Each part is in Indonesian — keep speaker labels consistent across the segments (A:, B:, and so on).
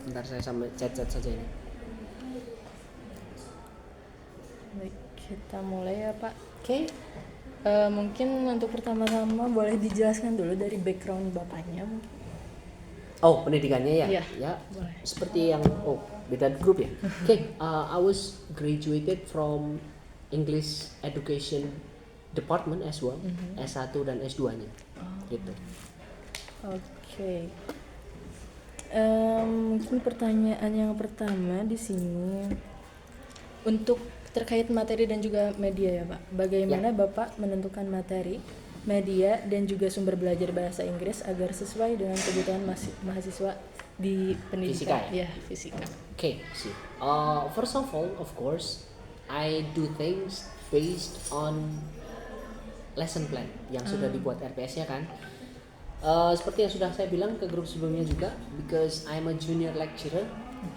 A: Bentar saya sambil chat-chat saja ini.
B: Baik, kita mulai ya Pak. Oke. Mungkin untuk pertama-tama boleh dijelaskan dulu dari background Bapaknya mungkin.
A: Oh, pendidikannya ya?
B: Iya,
A: Ya,
B: boleh.
A: seperti yang beda grup ya. Okay, I was graduated from English Education Department as well, S1 dan S2-nya. Gitu.
B: Oke. Mungkin pertanyaan yang pertama di sini untuk terkait materi dan juga media ya Pak. Bagaimana Bapak menentukan materi, media dan juga sumber belajar bahasa Inggris agar sesuai dengan kebutuhan mahasiswa di pendidikan?
A: Fisika ya?
B: Fisika.
A: Okay, see. First of all, of course, I do things based on lesson plan yang sudah dibuat RPS-nya kan. Seperti yang sudah saya bilang ke grup sebelumnya juga, because I'm a junior lecturer,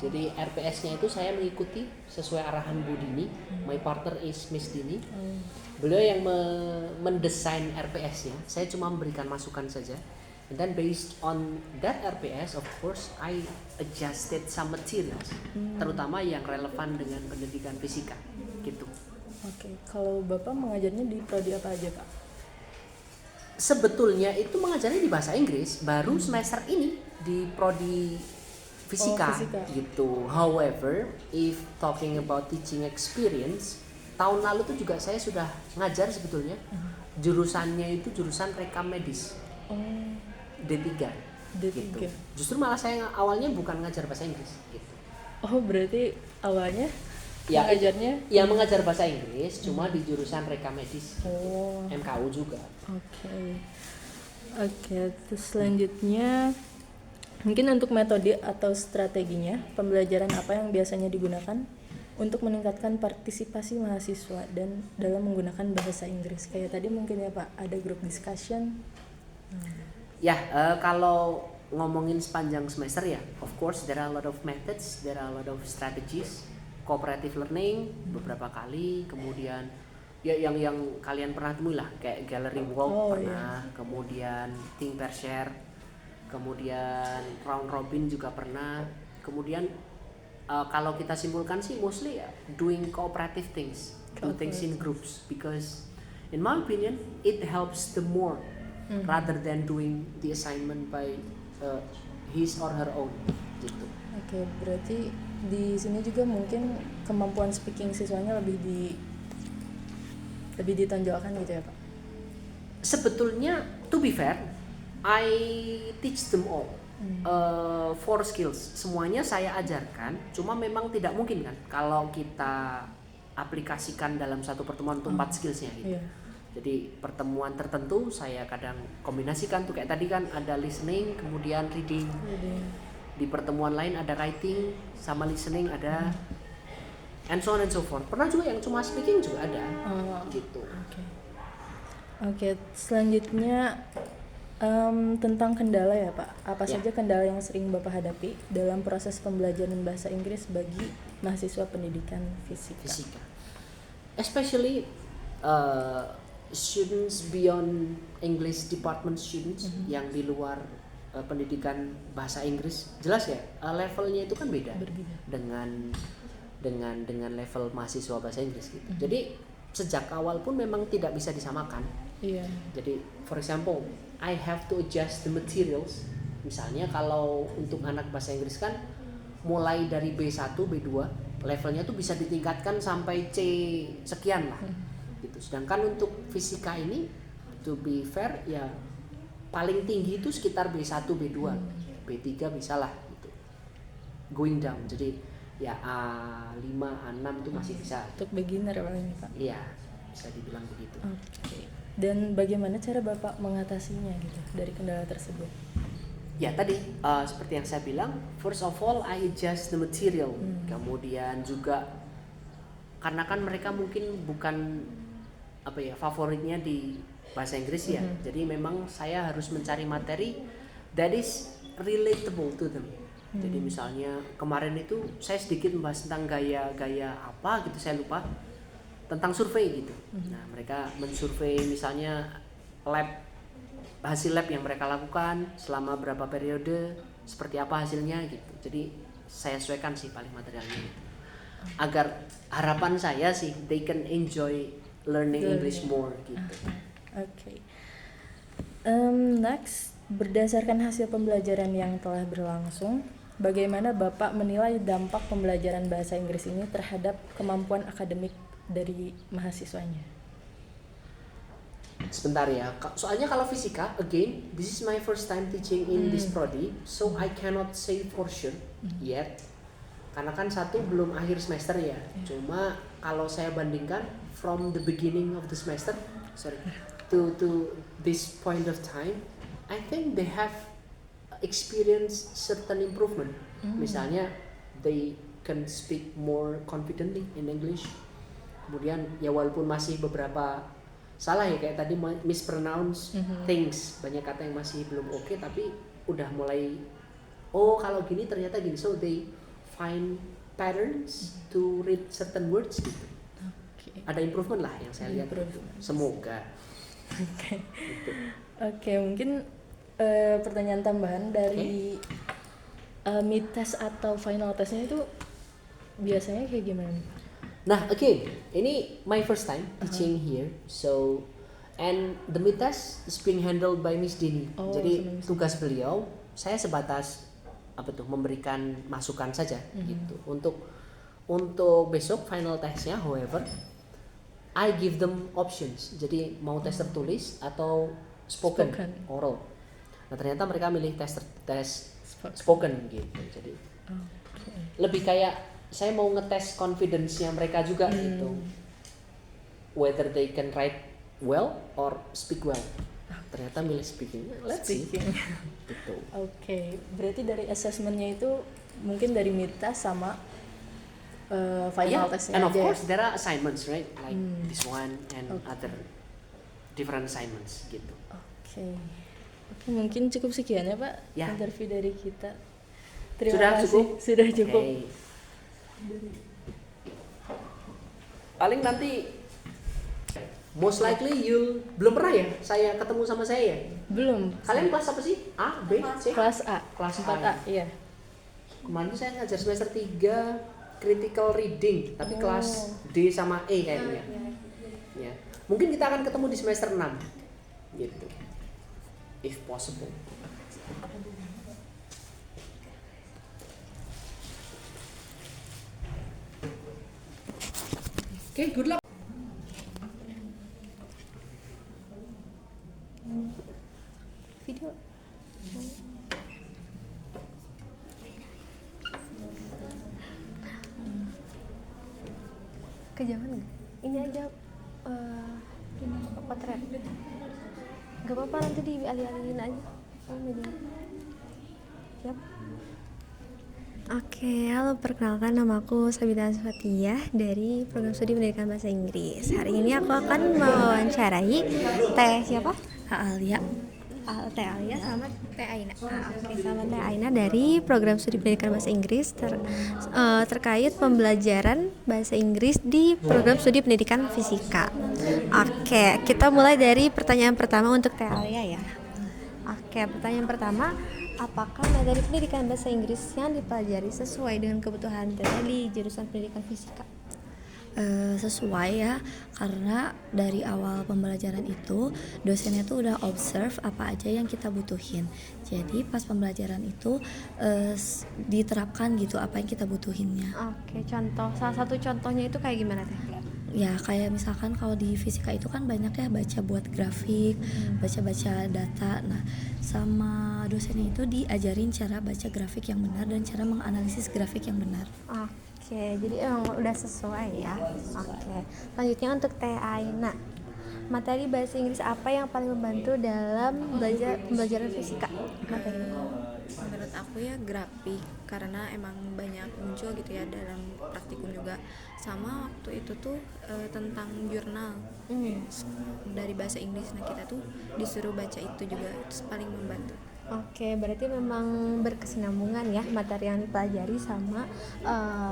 A: jadi RPS-nya itu saya mengikuti sesuai arahan Bu Dini. My partner is Miss Dini. Beliau yang mendesain RPS-nya, saya cuma memberikan masukan saja. And then based on that RPS, of course, I adjusted some materials, terutama yang relevan dengan pendidikan fisika, gitu.
B: Oke, kalau Bapak mengajarnya di prodi apa aja Pak?
A: Sebetulnya itu mengajarnya di bahasa Inggris, baru semester ini di prodi fisika,
B: fisika.
A: gitu. However, if talking about teaching experience, tahun lalu tuh juga saya sudah ngajar sebetulnya. Jurusannya itu jurusan rekam medis. D3.
B: D3.
A: Gitu. Justru malah saya awalnya bukan ngajar bahasa Inggris, gitu.
B: Oh, berarti awalnya
A: Ya,
B: mengajarnya
A: ya mengajar bahasa Inggris cuma di jurusan rekam medis.
B: Oh.
A: MKU juga.
B: Oke, terus selanjutnya mungkin untuk metode atau strateginya pembelajaran apa yang biasanya digunakan untuk meningkatkan partisipasi mahasiswa dan dalam menggunakan bahasa Inggris? Kayak tadi mungkin ya Pak, ada group discussion.
A: Ya, kalau ngomongin sepanjang semester ya, of course there are a lot of methods, there are a lot of strategies. Cooperative learning beberapa kali, kemudian ya yang kalian pernah temui lah, kayak gallery walk pernah, kemudian think pair share, kemudian round robin juga pernah, kemudian kalau kita simpulkan sih mostly ya doing cooperative things, do things in groups, because in my opinion it helps the more rather than doing the assignment by his or her own, gitu.
B: Oke, berarti di sini juga mungkin kemampuan speaking siswanya lebih ditonjolkan gitu ya Pak?
A: Sebetulnya to be fair, I teach them all. 4 skills semuanya saya ajarkan, cuma memang tidak mungkin kan kalau kita aplikasikan dalam satu pertemuan tuh 4 skillsnya gitu. Jadi pertemuan tertentu saya kadang kombinasikan tuh, kayak tadi kan ada listening kemudian reading. Di pertemuan lain ada writing sama listening ada, and so on and so forth. Pernah juga yang cuma speaking juga ada, gitu.
B: Oke, selanjutnya tentang kendala ya Pak. Apa saja kendala yang sering Bapak hadapi dalam proses pembelajaran bahasa Inggris bagi mahasiswa pendidikan fisika?
A: Especially students beyond English department students yang di luar pendidikan bahasa Inggris, jelas ya levelnya itu kan berbeda dengan level mahasiswa bahasa Inggris gitu. Jadi sejak awal pun memang tidak bisa disamakan. Jadi for example, I have to adjust the materials. Misalnya kalau untuk anak bahasa Inggris kan mulai dari B1, B2 levelnya tuh bisa ditingkatkan sampai C sekian lah gitu. Sedangkan untuk fisika ini, to be fair ya paling tinggi itu sekitar B1, B2, B3 bisa lah gitu. Going down, jadi ya A5, A6 itu masih bisa.
B: Untuk beginner paling Pak?
A: Iya, bisa dibilang begitu.
B: Dan bagaimana cara Bapak mengatasinya gitu dari kendala tersebut?
A: Ya tadi seperti yang saya bilang, first of all I adjust the material. Kemudian juga karena kan mereka mungkin bukan favoritnya di bahasa Inggris ya. Jadi memang saya harus mencari materi that is relatable to them. Jadi misalnya kemarin itu saya sedikit membahas tentang gaya apa gitu, saya lupa, tentang survei gitu. Nah, mereka mensurvei misalnya hasil lab yang mereka lakukan selama berapa periode, seperti apa hasilnya gitu. Jadi saya sesuaikan sih paling materialnya itu. Agar harapan saya sih they can enjoy learning English more gitu.
B: Oke. Next, berdasarkan hasil pembelajaran yang telah berlangsung, bagaimana Bapak menilai dampak pembelajaran bahasa Inggris ini terhadap kemampuan akademik dari mahasiswanya?
A: Sebentar ya, soalnya kalau fisika, again, this is my first time teaching in this prodi, so I cannot say for sure yet, karena kan satu belum akhir semester ya. Cuma kalau saya bandingkan from the beginning of the semester, to this point of time, I think they have experienced certain improvement. Misalnya, they can speak more confidently in English. Kemudian ya walaupun masih beberapa salah ya, kayak tadi mispronounce things, banyak kata yang masih belum oke, tapi udah mulai kalau gini ternyata gini, so they find patterns to read certain words gitu. Ada improvement lah yang saya lihat itu. Semoga.
B: Oke, mungkin pertanyaan tambahan dari mid test atau final testnya itu biasanya kayak gimana?
A: Nah, again, ini my first time teaching here, so and the mid test is being handled by Miss Dini. Jadi tugas beliau, saya sebatas memberikan masukan saja gitu. Untuk besok final testnya, however, I give them options. Jadi mau tes tertulis atau spoken oral. Nah ternyata mereka milih tes spoken gitu. Jadi lebih kayak saya mau ngetes confidence-nya mereka juga gitu. Whether they can write well or speak well. Ternyata milih speaking. Let's see. Gitu.
B: Oke, berarti dari assessment-nya itu mungkin dari mid test sama final testnya
A: and
B: aja.
A: of course there are assignments, right? Like this one and other different assignments gitu.
B: Oke, mungkin cukup sekian ya Pak interview dari kita. Terima
A: Sudah
B: kasih.
A: cukup?
B: Sudah cukup.
A: Okay. Paling nanti most likely you belum pernah ya saya ketemu sama saya ya?
B: Belum.
A: Kalian kelas apa sih? A, B, C?
B: Kelas A.
A: Kelas
B: 4A, iya.
A: Kemarin saya ngajar semester 3 critical reading, tapi kelas D sama E kayaknya. Ya. Mungkin kita akan ketemu di semester 6. Gitu. If possible. Okay, good luck.
C: Video. Kejauhan nggak? Ini aja ini potret. Gak apa-apa, nanti dialih-alihin aja. Siap. Oke, halo, perkenalkan nama aku Sabina Asfatiyah dari program studi pendidikan bahasa Inggris. Hari ini aku akan mewawancarai siapa? Teh Alia sama Teh Aina. Sama Teh Aina dari program studi pendidikan bahasa Inggris terkait pembelajaran bahasa Inggris di program studi pendidikan fisika. Oke, kita mulai dari pertanyaan pertama untuk Teh Alia ya. Oke, pertanyaan pertama, apakah materi pendidikan bahasa Inggris yang dipelajari sesuai dengan kebutuhan Teh di jurusan pendidikan fisika? Sesuai ya, karena dari awal pembelajaran itu dosennya tuh udah observe apa aja yang kita butuhin. Jadi pas pembelajaran itu diterapkan gitu apa yang kita butuhinnya. Oke, salah satu contohnya itu kayak gimana Teh? Ya kayak misalkan kalau di fisika itu kan banyak ya baca buat grafik, baca data. Nah sama dosennya itu diajarin cara baca grafik yang benar dan cara menganalisis grafik yang benar. Oke, jadi emang udah sesuai ya. Oke, selanjutnya untuk Teh Aina, materi bahasa Inggris apa yang paling membantu dalam pembelajaran fisika?
D: Menurut aku ya grafik, karena emang banyak muncul gitu ya dalam praktikum juga. Sama waktu itu tuh tentang jurnal dari bahasa Inggris, nah kita tuh disuruh baca itu juga, terus paling membantu.
C: Oke, berarti memang berkesinambungan ya materi yang dipelajari sama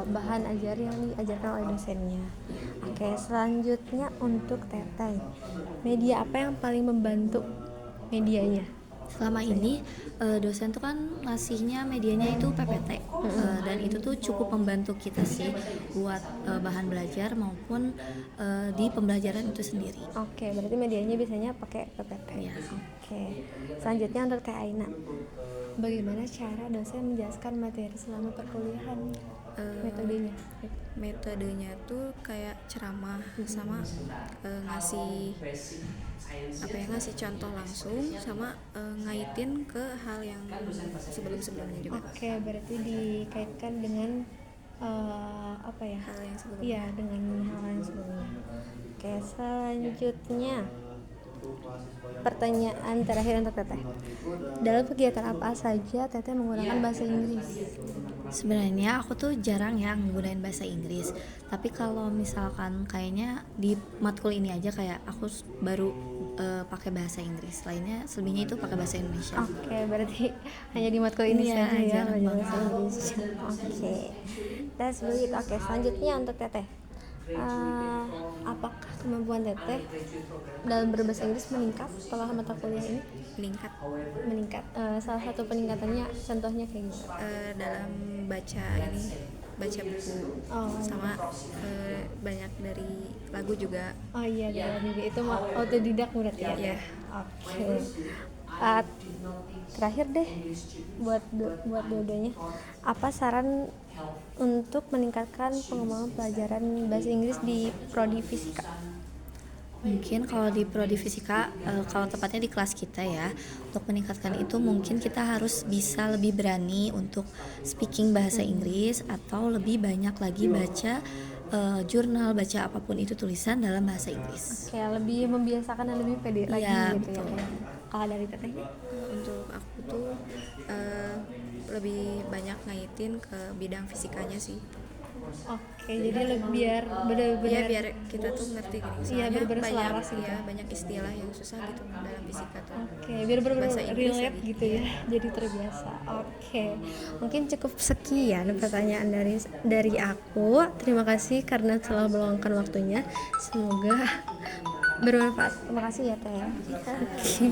C: bahan ajar yang diajarkan oleh dosennya. Oke, selanjutnya untuk Teteh, media apa yang paling membantu medianya?
E: Selama ini dosen tuh kan ngasihnya medianya itu PPT, dan itu tuh cukup membantu kita sih buat bahan belajar maupun di pembelajaran itu sendiri.
C: Oke, berarti medianya biasanya pakai PPT.
E: Iya.
C: Oke. Selanjutnya untuk Teh Aina. Bagaimana cara dosen menjelaskan materi selama perkuliahan? Metodenya.
D: Metodenya tuh kayak ceramah sama ngasih ngasih contoh langsung sama ngaitin ke hal yang sebelum-sebelumnya juga.
C: Oke, berarti dikaitkan dengan
D: Hal yang sebelumnya.
C: Iya, dengan hal yang sebelumnya. Oke, selanjutnya pertanyaan terakhir untuk Teteh. Dalam kegiatan apa saja Teteh menggunakan bahasa Inggris?
E: Sebenarnya aku tuh jarang ya nggunain bahasa Inggris, tapi kalau misalkan kayaknya di matkul ini aja kayak aku baru pakai bahasa Inggris, lainnya selebihnya itu pakai bahasa Indonesia.
C: Oke, berarti hanya di matkul ini
E: Iya,
C: saja ya
E: jarang
C: belajar
E: banget.
C: bahasa Inggris. Oke, that's good. Oke, selanjutnya untuk Teteh. Apakah kemampuan Teteh dalam berbahasa Inggris meningkat setelah mata kuliah ini? Meningkat. Salah satu peningkatannya contohnya kayak gimana?
D: Dalam baca buku sama banyak dari lagu juga.
C: Oh iya, dalam juga itu mah autodidak berarti ya?
D: Iya.
C: Oke. Terakhir deh buat dua-duanya, apa saran untuk meningkatkan pengembangan pelajaran bahasa Inggris di Prodi Fisika?
E: Mungkin kalau di Prodi Fisika, kalau tepatnya di kelas kita ya, untuk meningkatkan itu mungkin kita harus bisa lebih berani untuk speaking bahasa Inggris, atau lebih banyak lagi baca jurnal, baca apapun itu tulisan dalam bahasa Inggris.
C: Kayak lebih membiasakan dan lebih pede lagi
E: Iya,
C: gitu
E: betul.
C: ya. Kalau dari Tetehnya?
D: Untuk aku tuh lebih banyak ngaitin ke bidang fisikanya sih.
C: Oke, jadi biar benar-benar
D: Ya biar kita tuh ngerti gini.
C: Iya,
D: Soalnya
C: bener-bener
D: banyak
C: selaras gitu.
D: banyak istilah yang susah gitu dalam fisika tuh.
C: Oke, biar benar-benar
D: Bahasa Inggris
C: relate
D: lagi.
C: gitu ya, jadi terbiasa. Oke, mungkin cukup sekian pertanyaan dari aku. Terima kasih karena telah meluangkan waktunya. Semoga bermanfaat. Terima kasih ya Teh. Oke.